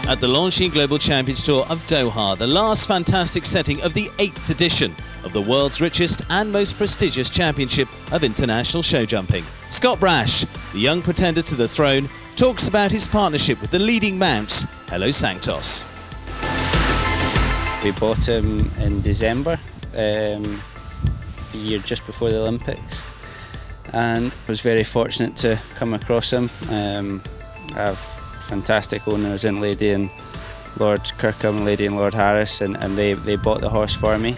At the launching Global Champions Tour of Doha, the last fantastic setting of the 8th edition of the world's richest and most prestigious championship of international show jumping. Scott Brash, the young pretender to the throne, talks about his partnership with the leading mount, Hello Sanctos. We bought him in December, the year just before the Olympics, and was very fortunate to come across him. I have fantastic owners in Lady and Lord Kirkham, Lady and Lord Harris, and they bought the horse for me,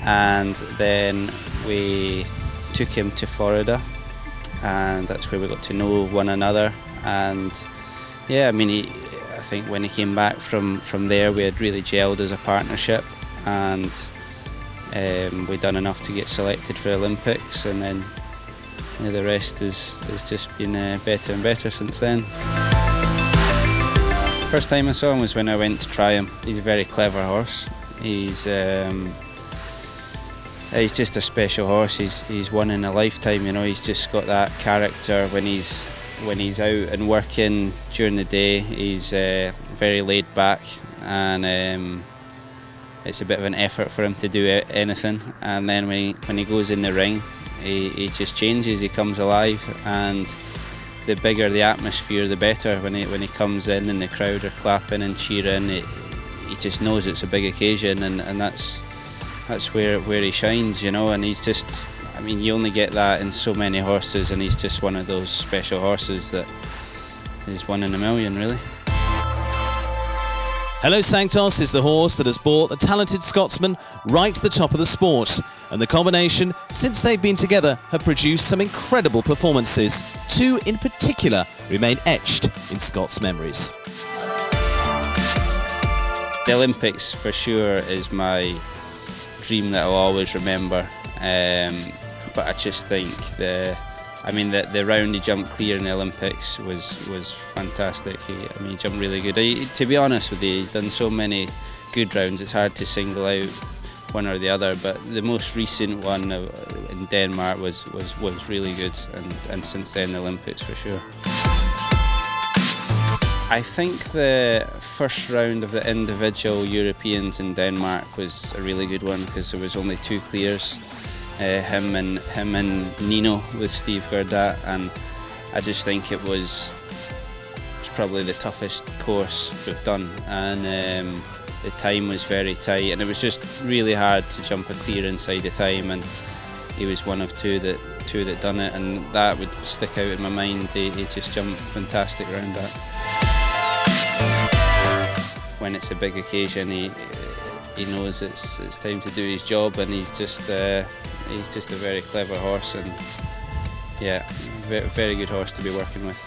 and then we took him to Florida, and that's where we got to know one another. And yeah, I mean, I think when he came back from there, we had really gelled as a partnership, and we'd done enough to get selected for Olympics, and then the rest has just been better and better since then. First time I saw him was when I went to try him. He's a very clever horse. He's just a special horse. He's one in a lifetime. You know, he's just got that character when he's out and working during the day. He's very laid back, and it's a bit of an effort for him to do anything. And then when he goes in the ring, he just changes. He comes alive, and the bigger the atmosphere, the better. When he comes in and the crowd are clapping and cheering, he just knows it's a big occasion, and that's where he shines, you know. And he's just, I mean, you only get that in so many horses, and he's just one of those special horses that is one in a million, really. Hello Sanctos is the horse that has brought the talented Scotsman right to the top of the sport, and the combination, since they've been together, have produced some incredible performances. Two in particular remain etched in Scott's memories. The Olympics for sure is my dream that I'll always remember, but I just think the round he jumped clear in the Olympics was fantastic. He jumped really good. To be honest with you, he's done so many good rounds, it's hard to single out one or the other, but the most recent one in Denmark was really good, and since then the Olympics for sure. I think the first round of the individual Europeans in Denmark was a really good one, because there was only two clears. Him and Nino with Steve Gerdat, and I just think it was probably the toughest course we've done, and the time was very tight, and it was just really hard to jump a clear inside the time, and he was one of two that done it, and that would stick out in my mind. He just jumped fantastic around that. When it's a big occasion, he knows it's time to do his job, and he's just a very clever horse, and yeah, very good horse to be working with.